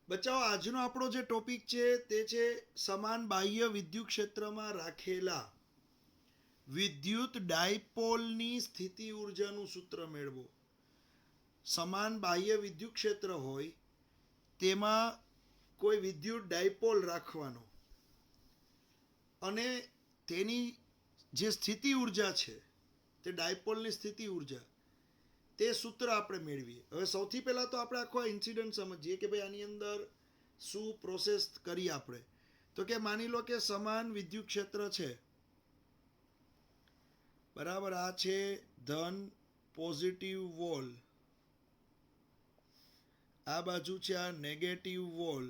બચ્ચાઓ, આજનો આપણો જે ટોપિક છે તે છે સમાન બાહ્ય વિદ્યુત ક્ષેત્રમાં રાખેલા વિદ્યુત ડાયપોલની સ્થિતિ ઉર્જાનું સૂત્ર મેળવો. સમાન બાહ્ય વિદ્યુત ક્ષેત્ર હોય તેમાં કોઈ વિદ્યુત ડાયપોલ રાખવાનો અને તેની જે સ્થિતિ ઉર્જા છે તે ડાયપોલની સ્થિતિ ઉર્જા તે સૂત્ર આપણે મેળવીએ. હવે સૌથી પહેલાં તો આપણે આખો ઇન્સિડન્ટ સમજીએ કે ભાઈ આની અંદર શું પ્રોસેસ કરી આપણે. તો કે માની લો કે સમાન વિદ્યુત ક્ષેત્ર છે, બરાબર. આ છે ધન પોઝિટિવ વોલ, આ બાજુ છે આ નેગેટિવ વોલ,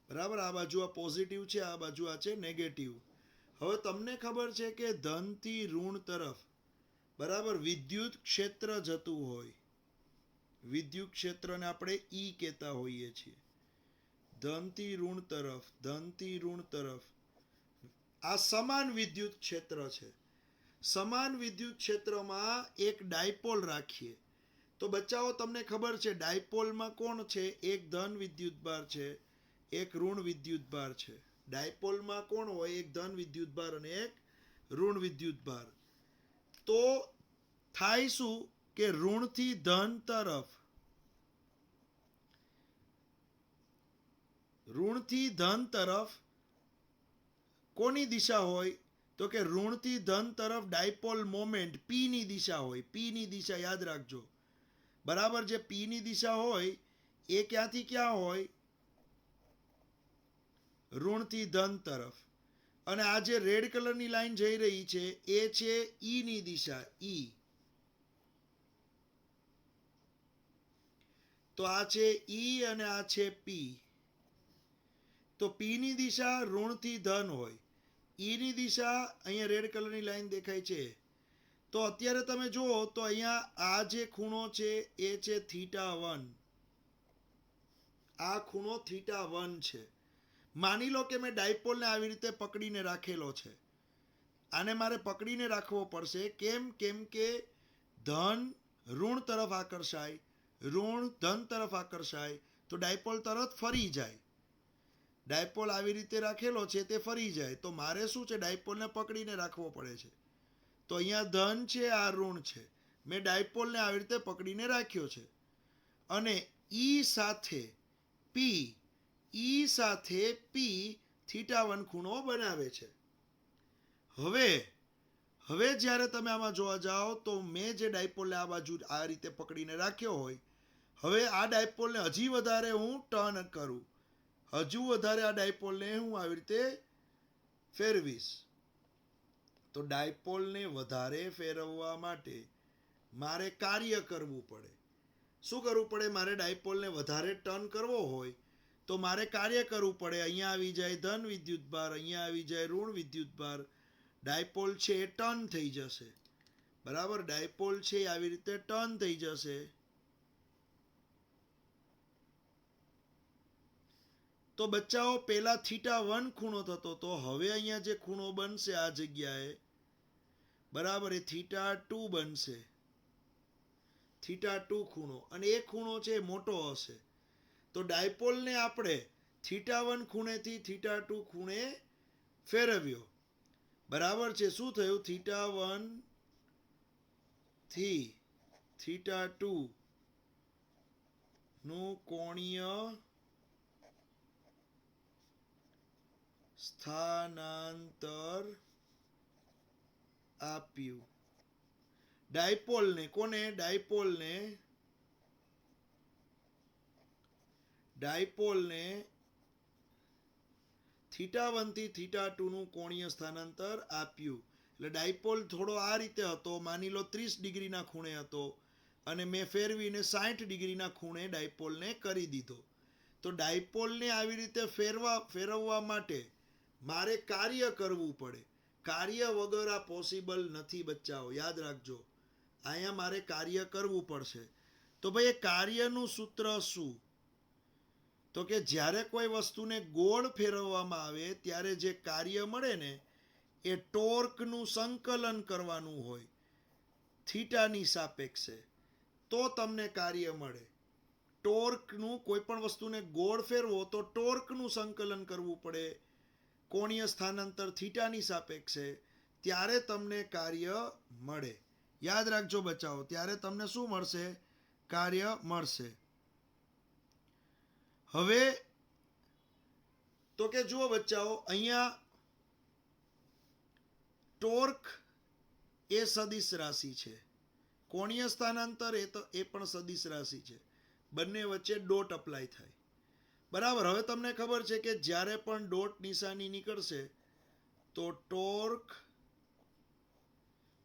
બરાબર. આ બાજુ આ પોઝિટિવ છે, આ બાજુ આ છે નેગેટિવ. હવે તમને ખબર છે કે ધનથી ઋણ તરફ, બરાબર, વિદ્યુત ક્ષેત્ર જતું હોય. વિદ્યુત ક્ષેત્રને આપણે ઈ કહેતા હોઈએ છીએ. ધનથી ઋણ તરફ, ધનથી ઋણ તરફ આ સમાન વિદ્યુત ક્ષેત્ર છે. સમાન વિદ્યુત ક્ષેત્રમાં એક ડાયપોલ રાખીએ તો બચ્ચાઓ તમને ખબર છે ડાયપોલમાં કોણ છે? એક ધન વિદ્યુતભાર છે, એક ઋણ વિદ્યુતભાર છે. ડાયપોલમાં કોણ હોય? એક ધન વિદ્યુતભાર અને એક ઋણ વિદ્યુતભાર. તો થાય શું કે ઋણથી ધન તરફ, ઋણથી ધન તરફ કોની દિશા હોય? તો કે ઋણથી ધન તરફ ડાયપોલ મોમેન્ટ પી ની દિશા હોય. પી ની દિશા યાદ રાખજો, બરાબર. જે પી ની દિશા હોય એ ક્યાંથી ક્યાં હોય? ઋણથી ધન તરફ. અને આ જે રેડ કલરની લાઈન જઈ રહી છે એ છે ઈ ની દિશા, ઈ. તો આ છે ઈ અને આ છે પી. તો પી ની દિશા ઋણથી ધન હોય, ઈ ની દિશા અહીંયા રેડ કલરની લાઈન દેખાય છે. તો અત્યારે તમે જુઓ તો અહીંયા આ જે ખૂણો છે એ છે θ1. આ ખૂણો θ1 છે. માની લો કે મેં ડાયપોલને આવી રીતે પકડીને રાખેલો છે. આને મારે પકડીને રાખવો પડશે. કેમ? કેમ કે ધન ઋણ તરફ આકર્ષાય, ઋણ ધન તરફ આકર્ષાય તો ડાયપોલ તરત ફરી જાય. ડાયપોલ આવી રીતે રાખેલો છે તે ફરી જાય. તો મારે શું છે? ડાયપોલને પકડીને રાખવો પડે છે. તો અહીંયા ધન છે, આ ઋણ છે. મેં ડાયપોલને આવી રીતે પકડીને રાખ્યો છે અને ઈ સાથે પી, ઈ સાથે પી θ1 ખૂણો બનાવે છે. હવે જ્યારે તમે આમાં જોવા જાઓ તો મેં જે ડાયપોલને આ બાજુ આ રીતે પકડીને રાખ્યો હોય, હવે આ ડાયપોલને હજી વધારે હું ટર્ન કરું, હજુ વધારે આ ડાયપોલને હું આવી રીતે ફેરવીશ. તો ડાયપોલને વધારે ફેરવવા માટે મારે કાર્ય કરવું પડે. શું કરવું પડે? મારે ડાયપોલને વધારે ટર્ન કરવો હોય તો મારે કાર્ય કરવું પડે. અહીંયા આવી જાય ધન વિદ્યુતભાર, અહીંયા આવી જાય ઋણ વિદ્યુતભાર. ડાયપોલ છે એ ટર્ન થઈ જશે, બરાબર. ડાયપોલ છે આવી રીતે ટર્ન થઈ જશે. તો બચ્ચાઓ પહેલા θ1 ખૂણો થતો તો હવે અહીંયા જે ખૂણો બનશે આ જગ્યાએ, બરાબર, એ θ2 બનશે. θ2 ખૂણો, અને એ ખૂણો છે મોટો હશે. તો ડાયપોલને આપણે θ1 ખૂણેથી θ2 ખૂણે ફેરવ્યો, બરાબર છે. શું થયું? θ1 થી θ2 નું કોણીય સ્થાનાંતર આપ્યું. ડાયપોલને કોને? ડાયપોલને θ1 થી θ2 નું કોણીય સ્થાનાંતર આપ્યું. એટલે ડાયપોલ થોડો આ રીતે હતો, માની લો 30 ડિગ્રીના ખૂણે હતો અને મેં ફેરવીને 60 ડિગ્રીના ખૂણે ડાયપોલને કરી દીધો. તો ડાયપોલને આવી રીતે ફેરવવા માટે મારે કાર્ય કરવું પડે. કાર્ય વગર આ પોસિબલ નથી બચ્ચાઓ, યાદ રાખજો. અહીંયા મારે કાર્ય કરવું પડશે. તો ભાઈ એ કાર્યનું સૂત્ર શું? તો કે જ્યારે કોઈ વસ્તુને ગોળ ફેરવવામાં આવે ત્યારે જે કાર્ય મળે ને એ ટોર્કનું સંકલન કરવાનું હોય થીટાની સાપેક્ષે. તો તમને કાર્ય મળે. ટોર્કનું કોઈ પણ વસ્તુને ગોળ ફેરવો તો ટોર્કનું સંકલન કરવું પડે કોણીય સ્થાનાંતર થીટાની સાપેક્ષે, ત્યારે તમને કાર્ય મળે. યાદ રાખજો બચ્ચાઓ, ત્યારે તમને શું મળશે? કાર્ય મળશે. હવે તો કે જુઓ બચ્ચાઓ, અહીંયા ટોર્ક એ સદિશ રાશિ છે, કોણીય સ્થાનાંતર એ પણ સદિશ રાશિ છે. બંને વચ્ચે ડોટ અપ્લાય થાય. બરાબર. હવે તમને ખબર છે કે જ્યારે પણ ડોટ નિશાની નીકળશે તો ટોર્ક,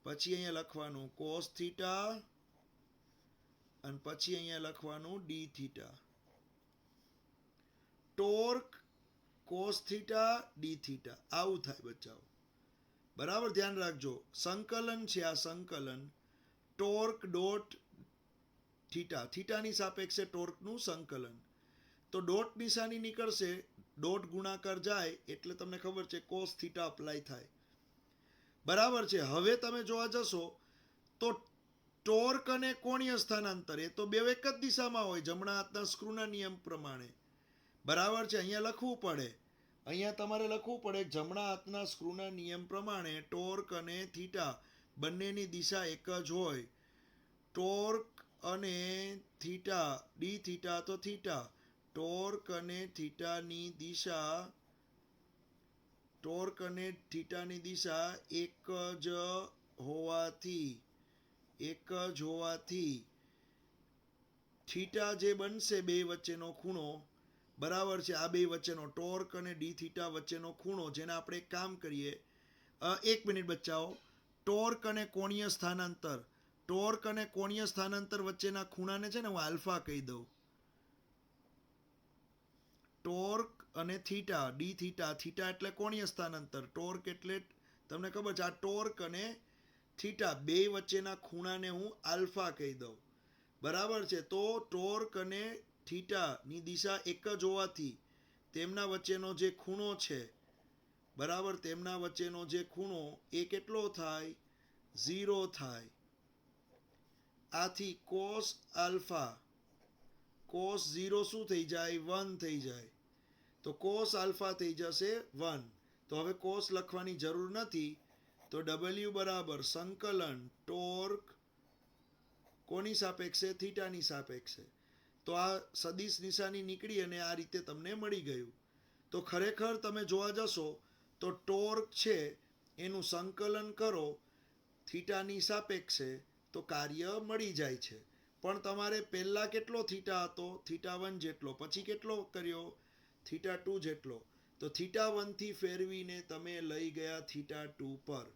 પછી અહીંયા લખવાનું કોસ થીટા, અને પછી અહીંયા લખવાનું D theta. Torque cos theta D theta, આવું થાય બચ્ચાઓ. બરાબર, ધ્યાન રાખજો. સંકલન છે આ સંકલન. ટોર્ક ડોટ થીટા, થીટાની સાપેક્ષે ટોર્કનું સંકલન. તો ડોટ નિશાની નીકળશે, ડોટ ગુણાકાર જાય એટલે તમને ખબર છે કોસ થીટા અપ્લાય થાય. બરાબર છે. હવે તમે જોવા જશો તો ટોર્ક અને કોણીય સ્થાનાંતર એ તો બે એક જ દિશામાં હોય, જમણા હાથના સ્ક્રૂના નિયમ પ્રમાણે. બરાબર છે. અહીંયા લખવું પડે, અહીંયા તમારે લખવું પડે જમણા હાથના સ્ક્રૂના નિયમ પ્રમાણે ટોર્ક અને થીટા બંનેની દિશા એક જ હોય. ટોર્ક અને થીટા, ડી થીટા તો થીટા, ટોર્ક અને થીટાની દિશા, ટોર્ક અને થીટાની દિશા એક જ હોવાથી થીટા જે બનશે બે વચ્ચેનો ખૂણો, બરાબર છે, આ બે વચ્ચેનો ટોર્ક અને ડી થીટા વચ્ચેનો ખૂણો, જેને આપણે કામ કરીએ. એક મિનિટ બચ્ચાઓ, ટોર્ક અને કોણીય સ્થાનાંતર, ટોર્ક અને કોણીય સ્થાનાંતર વચ્ચેના ખૂણાને છે ને હું આલ્ફા કહી દઉં. ટોર્ક અને થીટા, ડી થીટા, થીટા એટલે કોણીય સ્થાનાંતર, ટોર્ક એટલે તમને ખબર છે આ ટોર્ક અને થીટા બે વચ્ચેના ખૂણાને હું આલ્ફા કહી દઉં. બરાબર છે. તો ટોર્ક અને થીટાની દિશા એક જ હોવાથી તેમના વચ્ચેનો જે ખૂણો છે, બરાબર, તેમના વચ્ચેનો જે ખૂણો એ કેટલો થાય? 0 થાય. આથી કોસ આલ્ફા, કોસ 0 શું થઈ જાય? 1 થઈ જાય. તો કોસ આલ્ફા થઈ જશે 1. તો હવે કોસ લખવાની જરૂર નથી. તો W બરાબર સંકલન ટોર્ક કોની સાપેક્ષે? થીટાની સાપેક્ષે. તો આ સદિશ નિશાની નીકળી અને આ રીતે તમને મળી ગયું. તો ખરેખર તમે જોવા જશો તો ટોર્ક છે એનું સંકલન કરો થીટાની સાપેક્ષે તો કાર્ય મળી જાય છે. પણ તમારે પહેલા કેટલો થીટા હતો? થીટા 1 જેટલો. પછી કેટલો કર્યો? થીટા 2 જેટલો. તો થીટા 1 થી ફેરવીને તમે લઈ ગયા થીટા 2 પર.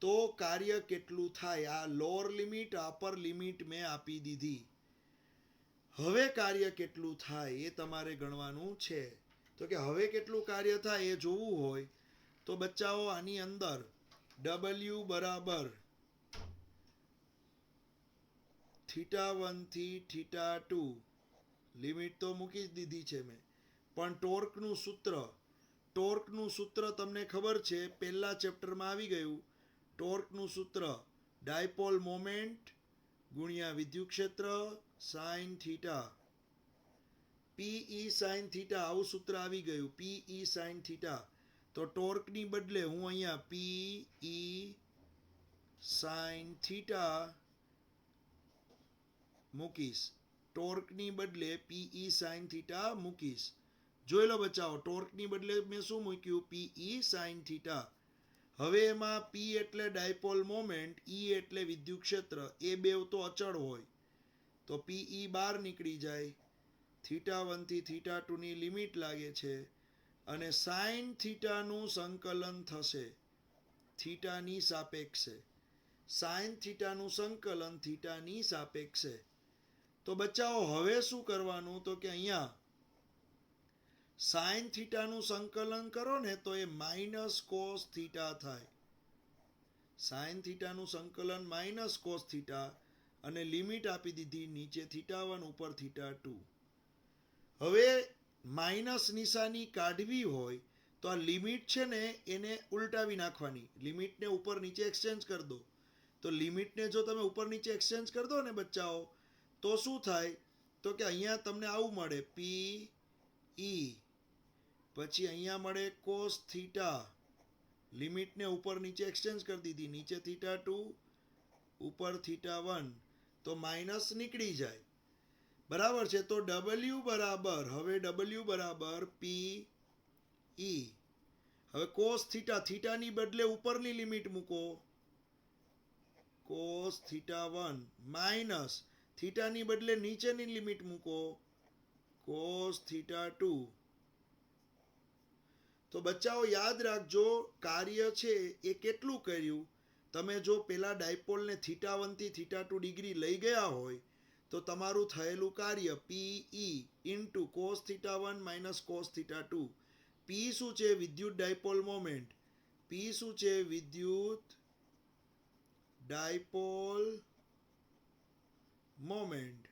તો કાર્ય કેટલું થાય? આ લોઅર લિમિટ, અપર લિમિટ મેં આપી દીધી. હવે કાર્ય કેટલું થાય એ તમારે ગણવાનું છે. તો કે હવે કેટલું કાર્ય થાય એ જોવું હોય તો બચ્ચાઓ આની અંદર W બરાબર થીટા 1 થી થીટા 2 લિમિટ તો મૂકી જ દીધી છે મેં. પણ ટોર્કનું સૂત્ર તમને ખબર છે, પહેલા ચેપ્ટરમાં આવી ગયું. ટોર્કનું સૂત્ર ડાયપોલ મોમેન્ટ ગુણ્યા વિદ્યુત ક્ષેત્ર sine theta, PE sine theta, આવું સૂત્ર આવી ગયું. PE sine theta. તો ટોર્કની બદલે હું અહીંયા PE સાઇન થીટા મૂકીશ. ટોર્કની બદલે PE સાઇન થીટા મૂકીશ. જોઈ લો બચ્ચાઓ, ટોર્કની બદલે મેં શું મૂક્યું? PE sine theta. હવે એમાં P એટલે ડાયપોલ મોમેન્ટ, E એટલે વિદ્યુત ક્ષેત્ર, એ બે તો અચળ હોય. તો PE બહાર નીકળી જાય. થીટા 1 થી થીટા 2 ની લિમિટ લાગે છે અને સાઇન થીટાનું સંકલન થશે થીટાની સાપેક્ષે. સાઇન થીટાનું સંકલન થીટાની સાપેક્ષે. તો બચ્ચાઓ હવે શું કરવાનું? તો કે અહીંયા સાઇન થીટાનું સંકલન કરો ને તો એ માઇનસ કોસ થીટા થાય. સાઇન થીટાનું સંકલન માઇનસ કોસ થીટા, અને લિમિટ આપી દીધી નીચે થીટા 1 ઉપર થીટા 2. હવે માઇનસ નિશાની કાઢવી હોય તો આ લિમિટ છે ને એને ઉલટાવી નાખવાની. લિમિટને ઉપર નીચે એક્સચેન્જ કરી દો. તો લિમિટને જો તમે ઉપર નીચે એક્સચેન્જ કરી દો ને બચ્ચાઓ, તો શું થાય? તો કે અહીંયા તમને આવું મળે પી ઈ, પછી અહીંયા મળે કોસ થીટા, લિમિટને ઉપર નીચે એક્સચેન્જ કરી દીધી, નીચે θ2 ઉપર θ1, તો માઇનસ નીકળી જાય. બરાબર છે. તો W બરાબર, હવે W બરાબર પી ઈ. હવે કોસ થીટા, થીટાની બદલે ઉપરની લિમિટ મૂકો, કોસ θ1 માઇનસ થીટાની બદલે નીચેની લિમિટ મૂકો, કોસ θ2. તો બચ્ચાઓ યાદ રાખજો, કાર્ય છે એ કેટલું કર્યું. તમે જો પેલા ડાયપોલને θ1 થી θ2 ડિગ્રી લઈ ગયા હોય તો તમારું થયેલું કાર્ય P E into cos θ1 minus cos θ2. P શું છે? વિદ્યુત ડાયપોલ મોમેન્ટ. પી શું છે? વિદ્યુત ડાયપોલ મોમેન્ટ.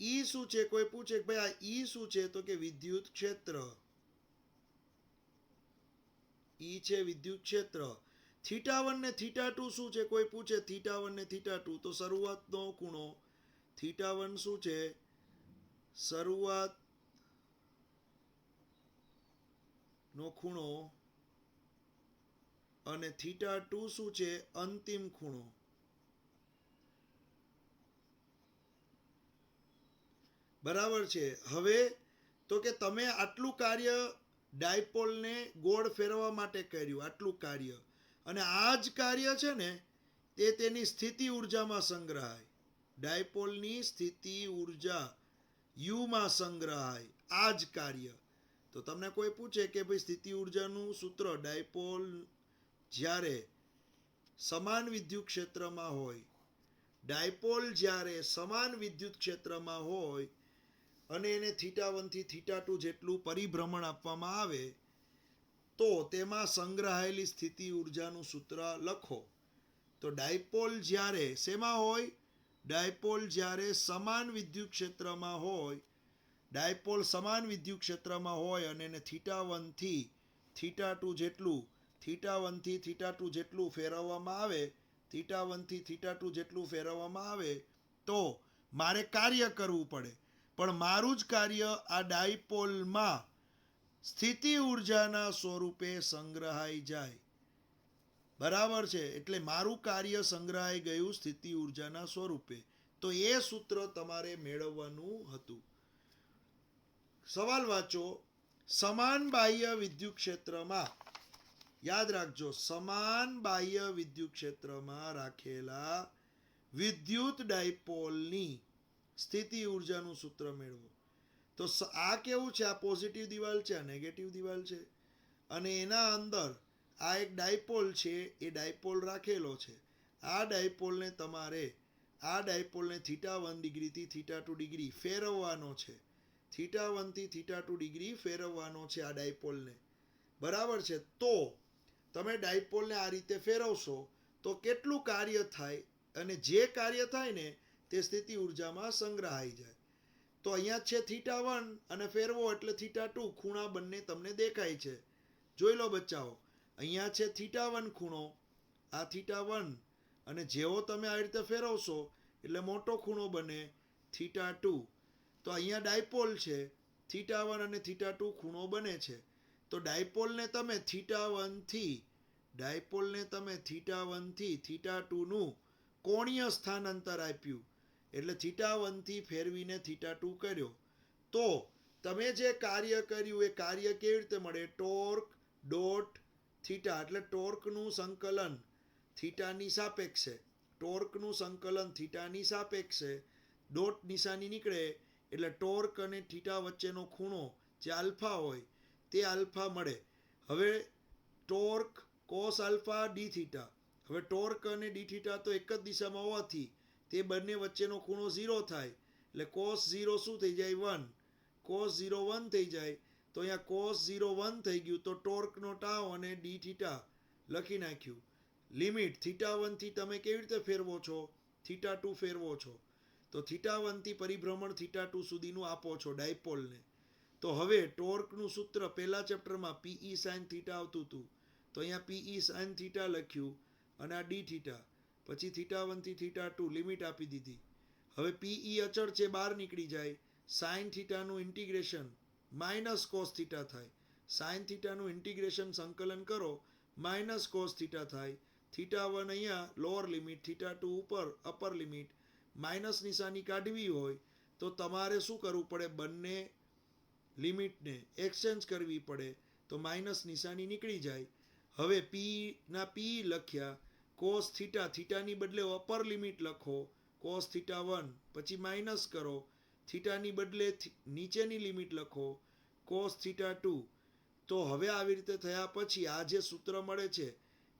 ઈ શું છે? કોઈ પૂછે કે ભાઈ આ ઈ શું છે? તો કે વિદ્યુત ક્ષેત્ર. ઈ છે વિદ્યુત ક્ષેત્ર. θ1 ને θ2 શું છે? કોઈ પૂછે θ1 ને θ2, તો શરૂઆતનો ખૂણો. θ1 શું છે? શરૂઆત નો ખૂણો, અને θ2 શું છે? અંતિમ ખૂણો. બરાબર છે. હવે તો કે તમે આટલું કાર્ય ડાયપોલને ગોળ ફેરવવા માટે કર્યું, આટલું કાર્ય, અને આ જ કાર્ય છે ને તે તેની સ્થિતિ ઉર્જામાં સંગ્રહાય. ડાયપોલની સ્થિતિ ઉર્જા યુમાં સંગ્રહાય, આ જ કાર્ય. તો તમને કોઈ પૂછે કે ભાઈ સ્થિતિ ઉર્જાનું સૂત્ર, ડાયપોલ જ્યારે સમાન વિદ્યુત ક્ષેત્રમાં હોય, ડાયપોલ જ્યારે સમાન વિદ્યુત ક્ષેત્રમાં હોય અને એને θ1 થી θ2 જેટલું પરિભ્રમણ આપવામાં આવે, તો તેમાં સંગ્રહાયેલી સ્થિતિ ઉર્જાનું સૂત્ર લખો. તો ડાયપોલ જ્યારે શેમાં હોય? ડાયપોલ જ્યારે સમાન વિદ્યુત ક્ષેત્રમાં હોય, ડાયપોલ સમાન વિદ્યુત ક્ષેત્રમાં હોય અને એને θ1 થી θ2 જેટલું, θ1 થી θ2 જેટલું ફેરવવામાં આવે, θ1 થી θ2 જેટલું ફેરવવામાં આવે, તો મારે કાર્ય કરવું પડે. પણ મારું જ કાર્ય આ ડાયપોલમાં સ્થિતિ ઉર્જાના સ્વરૂપે સંગ્રહાઈ જાય. બરાબર છે. એટલે મારું કાર્ય સંગ્રહાઈ ગયું સ્થિતિ ઉર્જાના સ્વરૂપે. તો એ સૂત્ર તમારે મેળવવાનું હતું. સવાલ વાંચો. સમાન બાહ્ય વિદ્યુત ક્ષેત્રમાં, યાદ રાખજો, સમાન બાહ્ય વિદ્યુત ક્ષેત્રમાં રાખેલા વિદ્યુત ડાયપોલની સ્થિતિ ઉર્જાનું સૂત્ર મેળવો. તો આ કેવું છે? આ પોઝિટિવ દિવાલ છે, આ નેગેટિવ દિવાલ છે, અને એના અંદર આ એક ડાયપોલ છે, એ ડાયપોલ રાખેલો છે. આ ડાયપોલને તમારે આ ડાયપોલને θ1 ડિગ્રીથી θ2 ડિગ્રી ફેરવવાનો છે. θ1 થી θ2 ડિગ્રી ફેરવવાનો છે આ ડાયપોલને. બરાબર છે. તો તમે ડાયપોલને આ રીતે ફેરવશો તો કેટલું કાર્ય થાય, અને જે કાર્ય થાય ને તે સ્થિતિ ઉર્જામાં સંગ્રહાઈ જાય. તો અહીંયા છે θ1 અને ફેરવો એટલે θ2, ખૂણા બંને તમને દેખાય છે. જોઈ લો બચ્ચાઓ, અહીંયા છે θ1 ખૂણો, આ θ1, અને જેવો તમે આ રીતે ફેરવશો એટલે મોટો ખૂણો બને θ2. તો અહીંયા ડાયપોલ છે, θ1 અને θ2 ખૂણો બને છે. તો ડાયપોલને તમે θ1 થી θ2 નું કોણીય સ્થાનાંતર આપ્યું, એટલે θ1 થી ફેરવીને θ2 કર્યો. તો તમે જે કાર્ય કર્યું એ કાર્ય કેવી રીતે મળે? ટોર્ક ડોટ થીટા, એટલે ટોર્કનું સંકલન થીટાની સાપેક્ષે, ટોર્કનું સંકલન થીટાની સાપેક્ષે ડોટ નિશાની નીકળે એટલે ટોર્ક અને થીટા વચ્ચેનો ખૂણો જે આલ્ફા હોય તે આલ્ફા મળે. હવે torque cos alpha D theta, હવે ટોર્ક અને ડી થીટા તો એક જ દિશામાં હોવાથી તે બંને વચ્ચેનો ખૂણો 0 થાય, એટલે કોસ 0 શું થઈ જાય? 1. કોસ 0 1 થઈ જાય. તો અહીંયા કોસ 0 1 થઈ ગયું. તો ટોર્કનો ટાવ અને ડી થીટા લખી નાખ્યું. લિમિટ θ1 થી તમે કેવી રીતે ફેરવો છો? θ2 ફેરવો છો. તો θ1 થી પરિભ્રમણ θ2 સુધીનું આપો છો ડાયપોલને. તો હવે ટોર્કનું સૂત્ર પહેલા ચેપ્ટરમાં પીઈ સાઇન થીટા આવતું હતું, તો અહીંયા પીઈ સાઇન થીટા લખ્યું, અને આ ડી થીટા, પછી θ1 થી θ2 લિમિટ આપી દીધી. હવે પીઈ અચળ છે, બહાર નીકળી જાય. સાઇન થીટાનું ઇન્ટિગ્રેશન માઇનસ કોસ થીટા થાય. સાઇન થીટાનું ઇન્ટિગ્રેશન સંકલન કરો, માઇનસ કોસ થીટા થાય. θ1 અહીંયા લોઅર લિમિટ, θ2 ઉપર અપર લિમિટ. માઇનસ નિશાની કાઢવી હોય તો તમારે શું કરવું પડે? બંને લિમિટને એક્સચેન્જ કરવી પડે, તો માઇનસ નિશાની નીકળી જાય. હવે પી લખ્યા, કોસ થીટા, થીટાની બદલે અપર લિમિટ લખો, કોસ θ1, પછી માઇનસ કરો, થીટાની બદલે નીચેની લિમિટ લખો, કોસ θ2. તો હવે આવી રીતે થયા પછી આ જે સૂત્ર મળે છે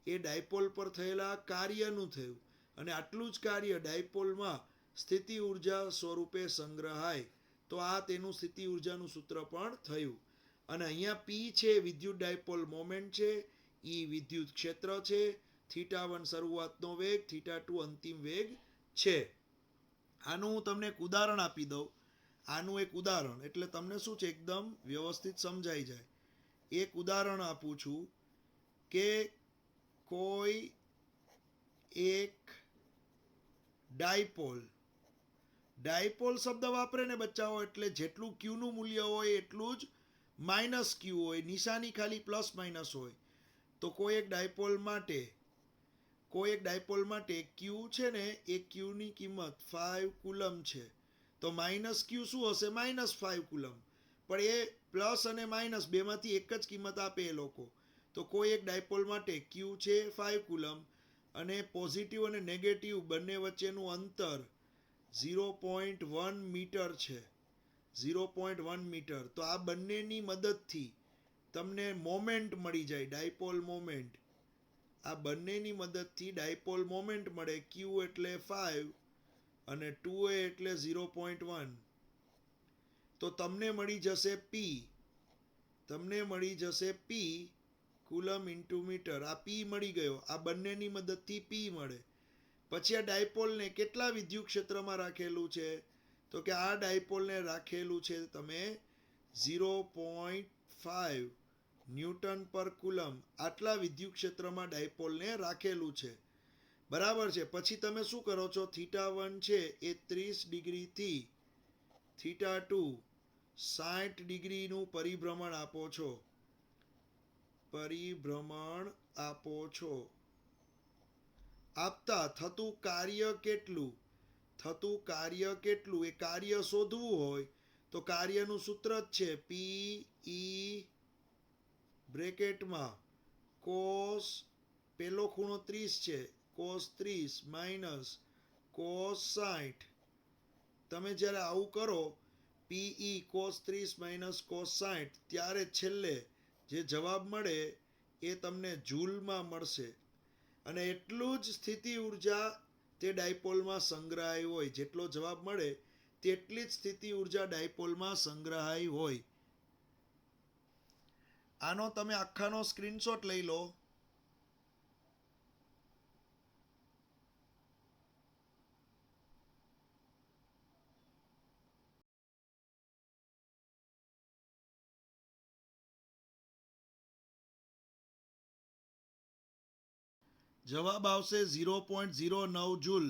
એ ડાયપોલ પર થયેલા કાર્યનું થયું, અને આટલું જ કાર્ય ડાયપોલમાં સ્થિતિ ઉર્જા સ્વરૂપે સંગ્રહાય. તો આ તેનું સ્થિતિ ઉર્જાનું સૂત્ર પણ થયું. અને અહીંયા પી છે વિદ્યુત ડાયપોલ મોમેન્ટ છે, ઈ વિદ્યુત ક્ષેત્ર છે, θ1 શરૂઆતનો વેગ, θ2 અંતિમ વેગ છે. આનું હું તમને એક ઉદાહરણ આપી દઉં. આનું એક ઉદાહરણ એટલે તમને શું છે એકદમ વ્યવસ્થિત સમજાઈ જાય. એક ઉદાહરણ આપું છું કે કોઈ એક ડાયપોલ શબ્દ વાપરે ને બચ્ચાઓ, એટલે જેટલું ક્યુનું મૂલ્ય હોય એટલું જ માઇનસ ક્યુ હોય, નિશાની ખાલી પ્લસ માઇનસ હોય. તો કોઈ એક ડાયપોલ માટે ક્યુ છે ને એ ક્યુની કિંમત 5 કુલમ છે. તો માઇનસ ક્યુ શું હશે? -5 કુલમ. પણ એ પ્લસ અને માઇનસ બેમાંથી એક જ કિંમત આપે એ લોકો. તો કોઈ એક ડાયપોલ માટે ક્યુ છે 5 કુલમ, અને પોઝિટિવ અને નેગેટિવ બંને વચ્ચેનું અંતર 0.1 મીટર છે. 0.1 મીટર. તો આ બંનેની મદદથી તમને મોમેન્ટ મળી જાય, ડાયપોલ મોમેન્ટ. આ બંનેની મદદથી ડાયપોલ મોમેન્ટ મળે. ક્યુ એટલે 5 અને 2a એટલે 0.1. તો તમને મળી જશે પી કુલમ ઇન્ટુ મીટર. આ પી મળી ગયો. આ બંનેની મદદથી પી મળે. પછી આ ડાયપોલને કેટલા વિદ્યુત ક્ષેત્રમાં રાખેલું છે? તો કે આ ડાયપોલને રાખેલું છે તમે 0.5 ન્યૂટન પર કુલમ. આટલા વિદ્યુત ક્ષેત્રમાં ડાયપોલને રાખેલું છે. બરાબર છે. પછી તમે શું કરો છો? θ1 છે એ 30 ડિગ્રીથી θ2 60 ડિગ્રીનું પરિભ્રમણ આપો છો. આપતા થતું કાર્ય કેટલું? એ કાર્ય શોધવું હોય તો કાર્યનું સૂત્ર જ છે પી ઈ બ્રેકેટમાં કોસ, પેલો ખૂણો 30 છે, કોસ 30 માઇનસ કોસ 60. તમે જ્યારે આવું કરો પીઈ કોસ 30 માઇનસ કોસ 60, ત્યારે છેલ્લે જે જવાબ મળે એ તમને જૂલમાં મળશે. અને એટલું જ સ્થિતિ ઉર્જા તે ડાયપોલમાં સંગ્રહાય હોય. જેટલો જવાબ મળે તેટલી જ સ્થિતિ ઉર્જા ડાયપોલમાં સંગ્રહાય હોય. આનો તમે આખાનો સ્ક્રીનશોટ લઈ લો. જવાબ આવશે 0.09 જૂલ.